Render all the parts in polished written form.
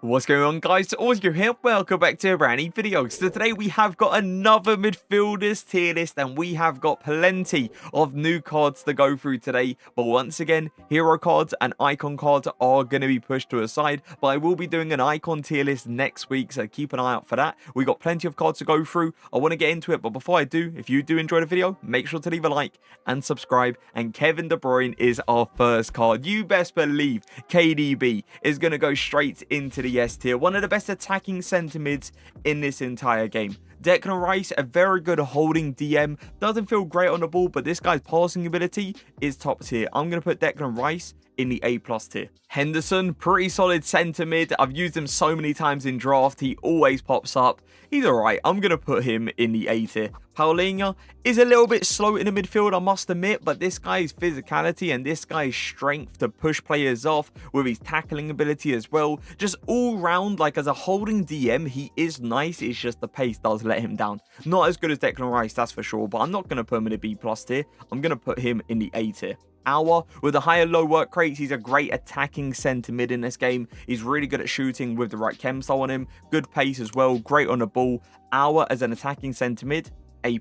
What's going on, guys? Auzio here. Welcome back to a brand new video. So today we have got another midfielders tier list, and we have got plenty of new cards to go through today. But once again, hero cards and icon cards are going to be pushed to a side. But I will be doing an icon tier list next week, so keep an eye out for that. We got plenty of cards to go through. I want to get into it, but before I do, if you do enjoy the video, make sure to leave a like and subscribe. And Kevin De Bruyne is our first card. You best believe KDB is going to go straight into the S tier. One of the best attacking centre mids in this entire game. Declan Rice, a very good holding DM. Doesn't feel great on the ball, but this guy's passing ability is top tier. I'm going to put Declan Rice in the A+ tier. Henderson, pretty solid centre mid. I've used him so many times in draft. He always pops up. He's alright. I'm going to put him in the A tier. Paulinho is a little bit slow in the midfield, I must admit, but this guy's physicality and this guy's strength to push players off with his tackling ability as well. Just all round, like as a holding DM, he is nice. It's just the pace does let him down. Not as good as Declan Rice, that's for sure, but I'm not going to put him in the B+ tier. I'm going to put him in the A tier. Auer, with a higher low work rates, he's a great attacking centre mid in this game. He's really good at shooting with the right chem style on him. Good pace as well, great on the ball. Auer as an attacking centre mid, A+.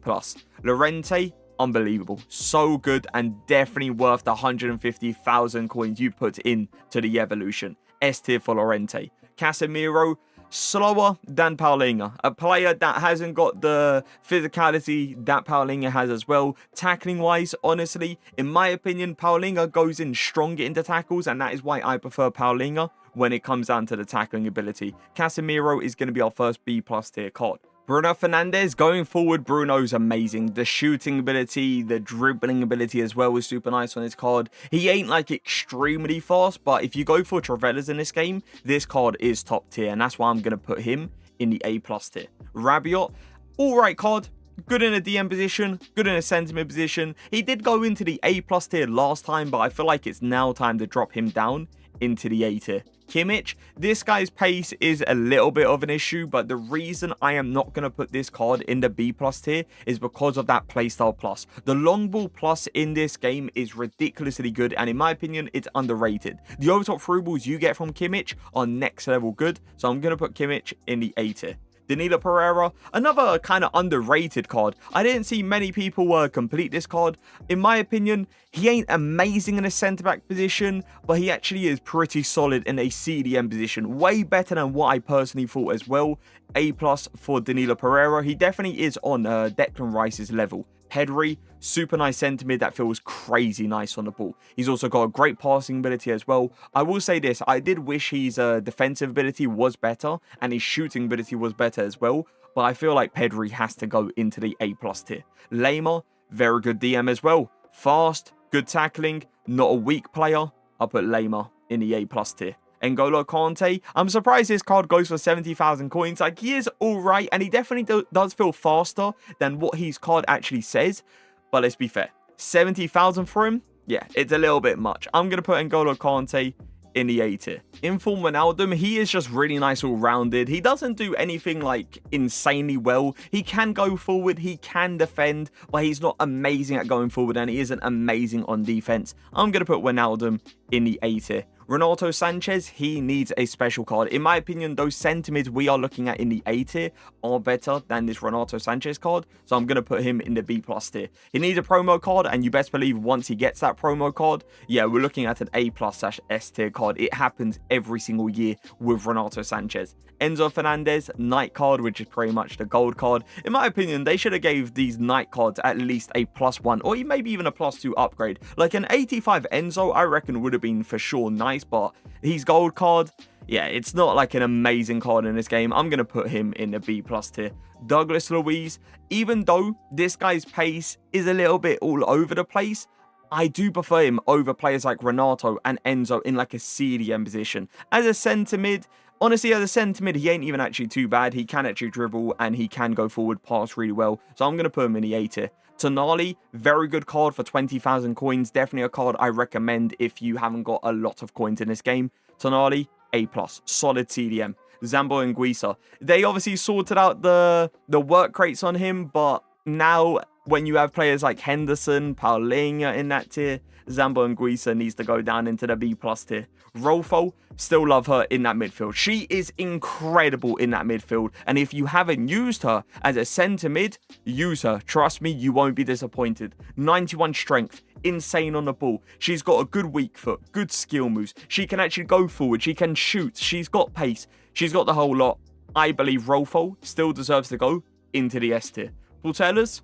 Llorente, unbelievable. So good and definitely worth the 150,000 coins you put in to the evolution. S tier for Llorente. Casemiro, slower than Paulinho. A player that hasn't got the physicality that Paulinho has as well. Tackling wise, honestly, in my opinion, Paulinho goes in stronger into tackles, and that is why I prefer Paulinho when it comes down to the tackling ability. Casemiro is going to be our first B+ tier card. Bruno Fernandes, going forward, Bruno's amazing. The shooting ability, the dribbling ability as well is super nice on his card. He ain't like extremely fast, but if you go for Travellas in this game, this card is top tier, and that's why I'm going to put him in the A+ tier. Rabiot, alright card. Good in a DM position, good in a sentiment position. He did go into the A+ tier last time, but I feel like it's now time to drop him down into the A tier. Kimmich, this guy's pace is a little bit of an issue, but the reason I am not going to put this card in the B+ tier is because of that playstyle plus. The long ball plus in this game is ridiculously good, and in my opinion, it's underrated. The overtop through balls you get from Kimmich are next level good, so I'm going to put Kimmich in the A tier. Danilo Pereira, another kind of underrated card. I didn't see many people complete this card. In my opinion, he ain't amazing in a centre-back position, but he actually is pretty solid in a CDM position. Way better than what I personally thought as well. A+ for Danilo Pereira. He definitely is on Declan Rice's level. Pedri, super nice centre mid that feels crazy nice on the ball. He's also got a great passing ability as well. I will say this, I did wish his defensive ability was better and his shooting ability was better as well, but I feel like Pedri has to go into the A+ tier. Lema, very good DM as well. Fast, good tackling, not a weak player. I'll put Lema in the A+ tier. N'Golo Kante, I'm surprised this card goes for 70,000 coins. Like, he is alright, and he definitely does feel faster than what his card actually says. But let's be fair, 70,000 for him? Yeah, it's a little bit much. I'm going to put N'Golo Kante in the A tier. Inform Wijnaldum, he is just really nice all-rounded. He doesn't do anything like insanely well. He can go forward, he can defend, but he's not amazing at going forward, and he isn't amazing on defense. I'm going to put Wijnaldum in the A tier. Renato Sanchez, he needs a special card. In my opinion, those centimeters we are looking at in the A tier are better than this Renato Sanchez card, so I'm going to put him in the B+ tier. He needs a promo card, and you best believe once he gets that promo card, yeah, we're looking at an A+/S tier card. It happens every single year with Renato Sanchez. Enzo Fernandez, Knight card, which is pretty much the gold card. In my opinion, they should have gave these Knight cards at least a +1 or maybe even a +2 upgrade. Like an 85 Enzo, I reckon would have been for sure nice, but his gold card, yeah, it's not like an amazing card in this game. I'm going to put him in the B+ tier. Douglas Luiz, even though this guy's pace is a little bit all over the place, I do prefer him over players like Renato and Enzo in like a CDM position. As a centre mid, honestly, as a centre mid, he ain't even actually too bad. He can actually dribble and he can go forward, pass really well. So I'm going to put him in the A tier. Tonali, very good card for 20,000 coins. Definitely a card I recommend if you haven't got a lot of coins in this game. Tonali, A+, solid CDM. Zambo and Guisa, they obviously sorted out the work rates on him, but now when you have players like Henderson, Paulinho in that tier, Zambo and Guisa needs to go down into the B+ tier. Rolfo, still love her in that midfield. She is incredible in that midfield. And if you haven't used her as a centre mid, use her. Trust me, you won't be disappointed. 91 strength, insane on the ball. She's got a good weak foot, good skill moves. She can actually go forward. She can shoot. She's got pace. She's got the whole lot. I believe Rolfo still deserves to go into the S tier. Portellers,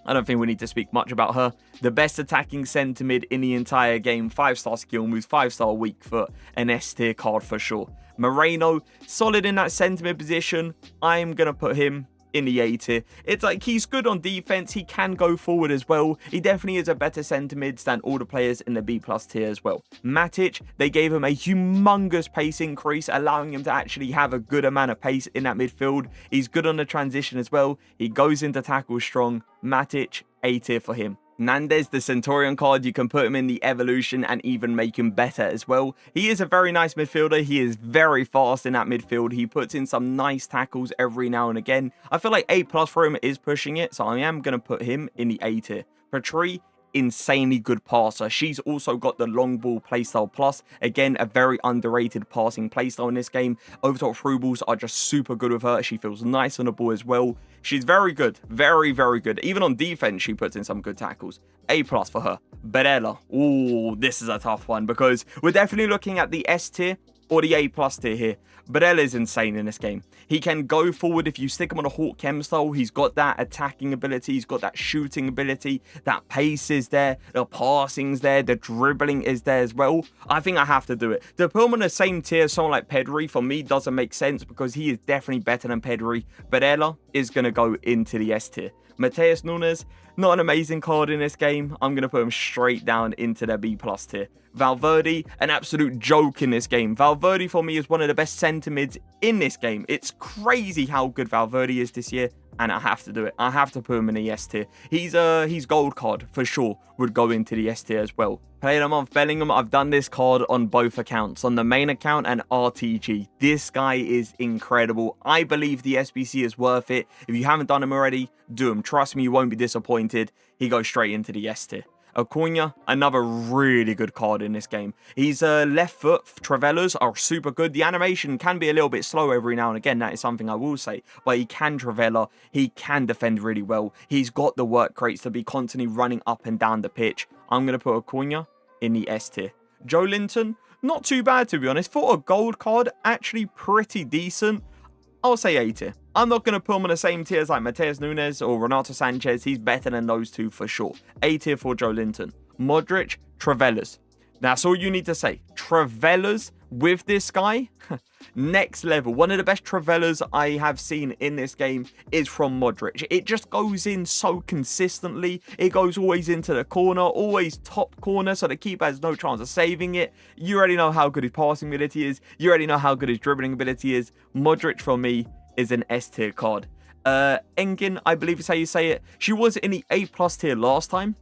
I don't think we need to speak much about her. The best attacking centre mid in the entire game. 5-star skill moves, 5-star weak foot, an S tier card for sure. Moreno, solid in that centre mid position. I'm going to put him in the A tier. It's like he's good on defense. He can go forward as well. He definitely is a better centre mid than all the players in the B+ tier as well. Matic, they gave him a humongous pace increase, allowing him to actually have a good amount of pace in that midfield. He's good on the transition as well. He goes into tackle strong. Matic, A tier for him. Nandez, the Centurion card, you can put him in the evolution and even make him better as well. He is a very nice midfielder. He is very fast in that midfield. He puts in some nice tackles every now and again. I feel like A+ for him is pushing it, so I am going to put him in the A tier. Petrie, insanely good passer. She's also got the long ball playstyle plus. Again, a very underrated passing playstyle in this game. Overtop through balls are just super good with her. She feels nice on the ball as well. She's very good. Very, very good. Even on defense, she puts in some good tackles. A+ for her. Barella. Ooh, this is a tough one because we're definitely looking at the S tier or the A+ tier here. Barella is insane in this game. He can go forward if you stick him on a Hawk Chem style. He's got that attacking ability. He's got that shooting ability. That pace is there. The passing's there. The dribbling is there as well. I think I have to do it. To put him on the same tier as someone like Pedri, for me, doesn't make sense because he is definitely better than Pedri. Barella is going to go into the S tier. Matheus Nunes, not an amazing card in this game. I'm going to put him straight down into the B+ tier. Valverde, an absolute joke in this game. Valverde for me is one of the best centre mids in this game. It's crazy how good Valverde is this year, and I have to do it. I have to put him in the S tier. He's gold card for sure. Would go into the S tier as well. Player of the month Bellingham. I've done this card on both accounts, on the main account and RTG. This guy is incredible. I believe the SBC is worth it. If you haven't done him already, do him. Trust me, you won't be disappointed. He goes straight into the S tier. Acuna, another really good card in this game. He's left foot travellers are super good. The animation can be a little bit slow every now and again. That is something I will say. But he can traveller. He can defend really well. He's got the work rates to be constantly running up and down the pitch. I'm going to put Acuna in the S tier. Joe Linton, not too bad to be honest. For a gold card, actually pretty decent. I'll say A tier. I'm not going to put him on the same tier as like Matheus Nunes or Renato Sanchez. He's better than those two for sure. A tier for Joe Linton. Modric, Travellers. That's all you need to say. Travellers with this guy, next level. One of the best Travellers I have seen in this game is from Modric. It just goes in so consistently. It goes always into the corner, always top corner, so the keeper has no chance of saving it. You already know how good his passing ability is. You already know how good his dribbling ability is. Modric for me is an S tier card. Engin, I believe is how you say it. She was in the A+ tier last time.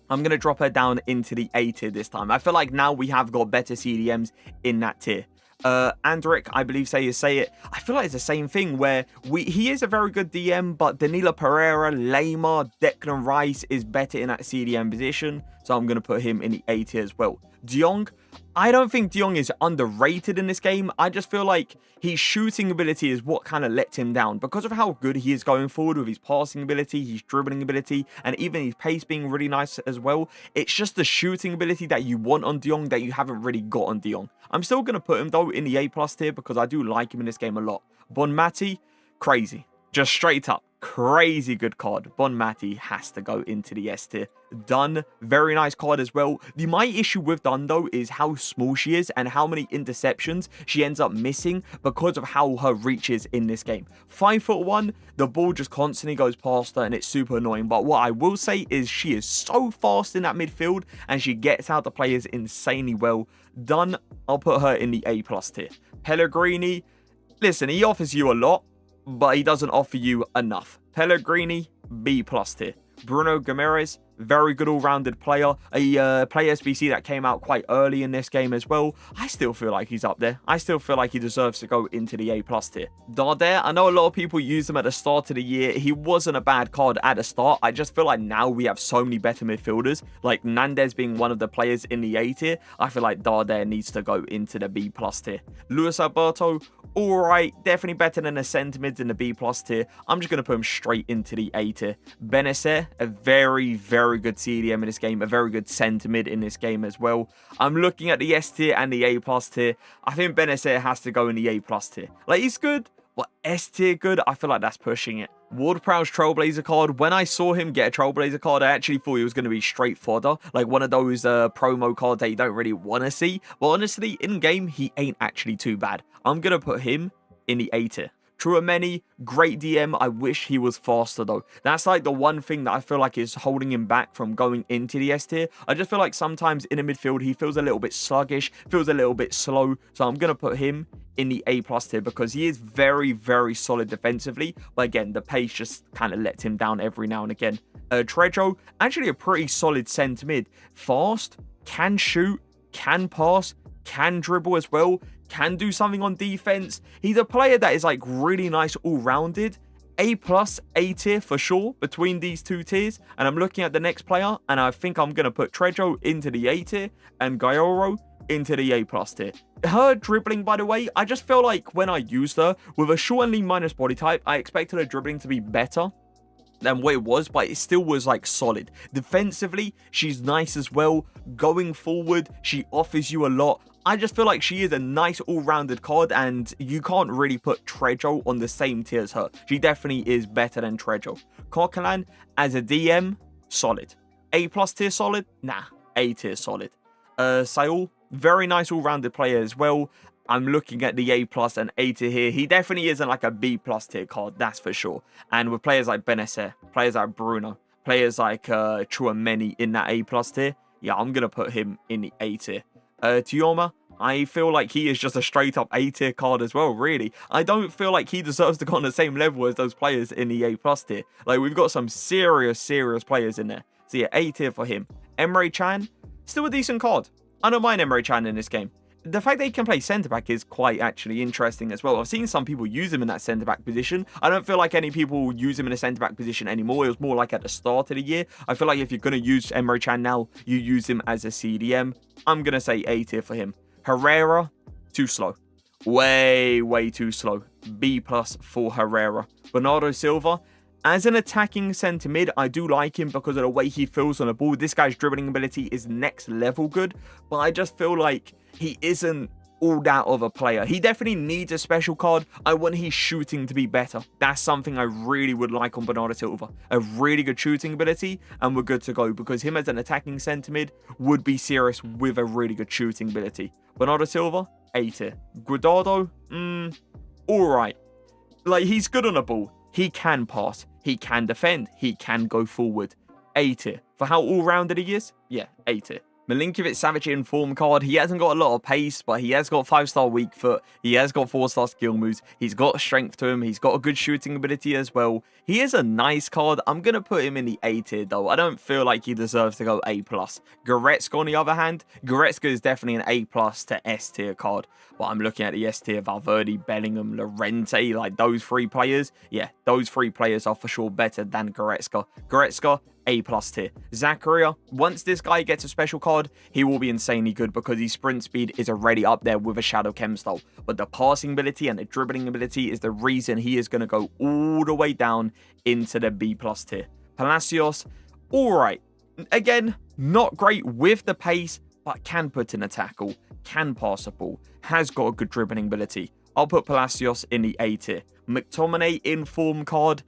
I'm going to drop her down into the A tier this time. I feel like now we have got better CDMs in that tier. Andric, I believe say you say it. I feel like it's the same thing where he is a very good DM, but Danilo Pereira, Lemar, Declan Rice is better in that CDM position. So I'm going to put him in the A tier as well. De Jong, I don't think De Jong is underrated in this game. I just feel like his shooting ability is what kind of lets him down because of how good he is going forward with his passing ability, his dribbling ability, and even his pace being really nice as well. It's just the shooting ability that you want on De Jong that you haven't really got on De Jong. I'm still going to put him though in the A+ tier because I do like him in this game a lot. Bonmati, crazy. Just straight up, crazy good card. Bonmati has to go into the S tier. Dunn, very nice card as well. My issue with Dunn though is how small she is and how many interceptions she ends up missing because of how her reach is in this game. 5'1", the ball just constantly goes past her and it's super annoying. But what I will say is she is so fast in that midfield and she gets out the players insanely well. Dunn, I'll put her in the A+ tier. Pellegrini, listen, he offers you a lot, but he doesn't offer you enough. Pellegrini, B+ tier. Bruno Guimaraes, very good all-rounded player. A play SBC that came out quite early in this game as well. I still feel like he's up there. I still feel like he deserves to go into the A+ tier. Darder, I know a lot of people used him at the start of the year. He wasn't a bad card at the start. I just feel like now we have so many better midfielders, like Nandez being one of the players in the A tier. I feel like Darder needs to go into the B+ tier. Luis Alberto, alright, definitely better than the centre mids in the B+ tier. I'm just going to put him straight into the A tier. Benacer, a very, very good CDM in this game, a very good centre mid in this game as well. I'm looking at the S tier and the A+ tier. I think Benacer has to go in the A+ tier. Like, he's good, but S tier good, I feel like that's pushing it. Ward-Prowse Trailblazer card, when I saw him get a Trailblazer card, I actually thought he was going to be straight fodder, like one of those promo cards that you don't really want to see. But honestly, in-game, he ain't actually too bad. I'm going to put him in the A tier. Tchouameni, great DM. I wish he was faster though. That's like the one thing that I feel like is holding him back from going into the S tier. I just feel like sometimes in the midfield, he feels a little bit sluggish, feels a little bit slow. So I'm going to put him in the A+ tier because he is very, very solid defensively. But again, the pace just kind of lets him down every now and again. Trejo, actually a pretty solid centre mid. Fast, can shoot, can pass, can dribble as well, can do something on defense. He's a player that is like really nice all-rounded. A+, A tier for sure between these two tiers. And I'm looking at the next player and I think I'm going to put Trejo into the A tier and Gayoro into the A+ tier. Her dribbling, by the way, I just feel like when I used her with a short and lean minus body type, I expected her dribbling to be better than what it was, but it still was like solid. Defensively, she's nice as well. Going forward, she offers you a lot. I just feel like she is a nice all-rounded card and you can't really put Trejo on the same tier as her. She definitely is better than Trejo. Coquelin, as a DM, solid. A+ tier solid? Nah, A tier solid. Saul, very nice all-rounded player as well. I'm looking at the A+ and A tier here. He definitely isn't like a B+ tier card, that's for sure. And with players like Benacer, players like Bruno, players like Tchouameni in that A+ tier, yeah, I'm going to put him in the A tier. Tioma, I feel like he is just a straight up A tier card as well, really. I don't feel like he deserves to go on the same level as those players in the A+ tier. Like, we've got some serious players in there. So yeah, A tier for him. Emre Can, still a decent card. I don't mind Emre Can in this game. The fact that he can play centre-back is quite actually interesting as well. I've seen some people use him in that centre-back position. I don't feel like any people use him in a centre-back position anymore. It was more like at the start of the year. I feel like if you're going to use Emre Can now, you use him as a CDM. I'm going to say A tier for him. Herrera, too slow. Way too slow. B+ for Herrera. Bernardo Silva, as an attacking centre mid, I do like him because of the way he feels on the ball. This guy's dribbling ability is next level good, but I just feel like he isn't all that of a player. He definitely needs a special card. I want his shooting to be better. That's something I really would like on Bernardo Silva. A really good shooting ability, and we're good to go because him as an attacking centre mid would be serious with a really good shooting ability. Bernardo Silva, A tier. Guardado, alright. Like, he's good on the ball. He can pass. He can defend. He can go forward. A tier. For how all-rounded he is, yeah, A tier. Milinkovic-Savic inform card. He hasn't got a lot of pace, but he has got 5-star weak foot. He has got 4-star skill moves. He's got strength to him. He's got a good shooting ability as well. He is a nice card. I'm going to put him in the A tier, though. I don't feel like he deserves to go A+. Goretzka, on the other hand, Goretzka is definitely an A+ to S tier card. But I'm looking at the S tier, Valverde, Bellingham, Llorente, like those three players. Yeah, those three players are for sure better than Goretzka. Goretzka, A+ tier. Zakaria, once this guy gets a special card, he will be insanely good because his sprint speed is already up there with a Shadow Chem style. But the passing ability and the dribbling ability is the reason he is going to go all the way down into the B+ tier. Palacios, alright. Again, not great with the pace, but can put in a tackle, can pass a ball, has got a good dribbling ability. I'll put Palacios in the A tier. McTominay inform card,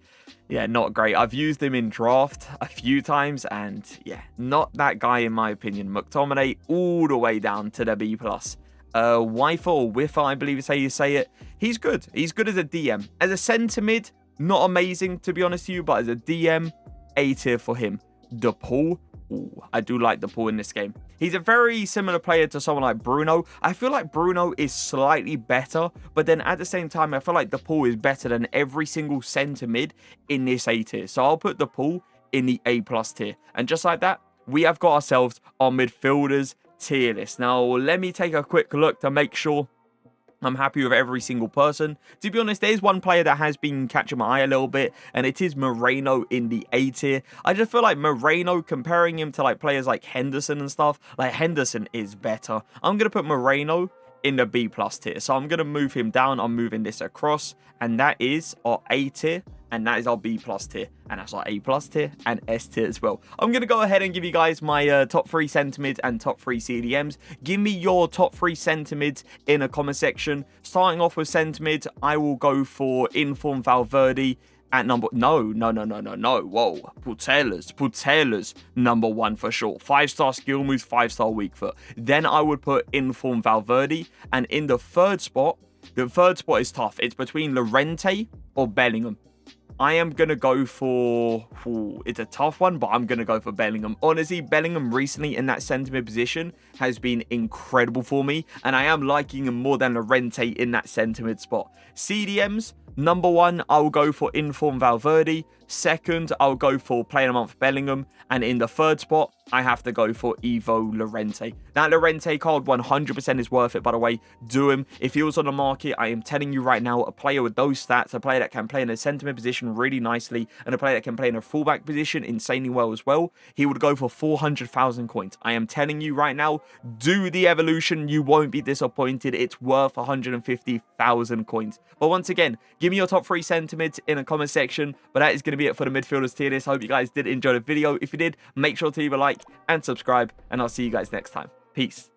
yeah, not great. I've used him in draft a few times and yeah, not that guy in my opinion. McTominay all the way down to the B+. Wifer or Wiffer, I believe is how you say it. He's good. He's good as a DM. As a centre mid, not amazing to be honest with you, but as a DM, A tier for him. DePaul, ooh, I do like DePaul in this game. He's a very similar player to someone like Bruno. I feel like Bruno is slightly better, but then at the same time, I feel like DePaul is better than every single centre mid in this A tier. So I'll put DePaul in the A+ tier. And just like that, we have got ourselves our midfielders tier list. Now, let me take a quick look to make sure I'm happy with every single person. To be honest, there's one player that has been catching my eye a little bit, and it is Moreno in the A tier. I just feel like Moreno, comparing him to like players like Henderson and stuff, like Henderson is better. I'm going to put Moreno in the B+ tier. So I'm going to move him down. I'm moving this across, and that is our A tier. And that is our B+ tier. And that's our A+ tier and S tier as well. I'm going to go ahead and give you guys my top 3 centre-mids and top 3 CDMs. Give me your top 3 centre-mids in a comment section. Starting off with centre-mid, I will go for Inform Valverde at number... No. Whoa. Putellas, number 1 for sure. 5-star skill moves, 5-star weak foot. Then I would put Inform Valverde. And in the third spot is tough. It's between Llorente or Bellingham. I am going to go for... it's a tough one, but I'm going to go for Bellingham. Honestly, Bellingham recently in that centre-mid position has been incredible for me. And I am liking him more than Llorente in that centre-mid spot. CDMs, number 1, I will go for Inform Valverde. Second, I'll go for Player of the Month Bellingham. And in the third spot, I have to go for Evo Llorente. That Llorente card 100% is worth it, by the way. Do him. If he was on the market, I am telling you right now, a player with those stats, a player that can play in a centre-mid position really nicely, and a player that can play in a fullback position insanely well as well, he would go for 400,000 coins. I am telling you right now, do the evolution. You won't be disappointed. It's worth 150,000 coins. But once again, give me your top 3 centre-mids in a comment section. But that is going to be it for the midfielders tier list. I hope you guys did enjoy the video. If you did, make sure to leave a like and subscribe, and I'll see you guys next time. Peace.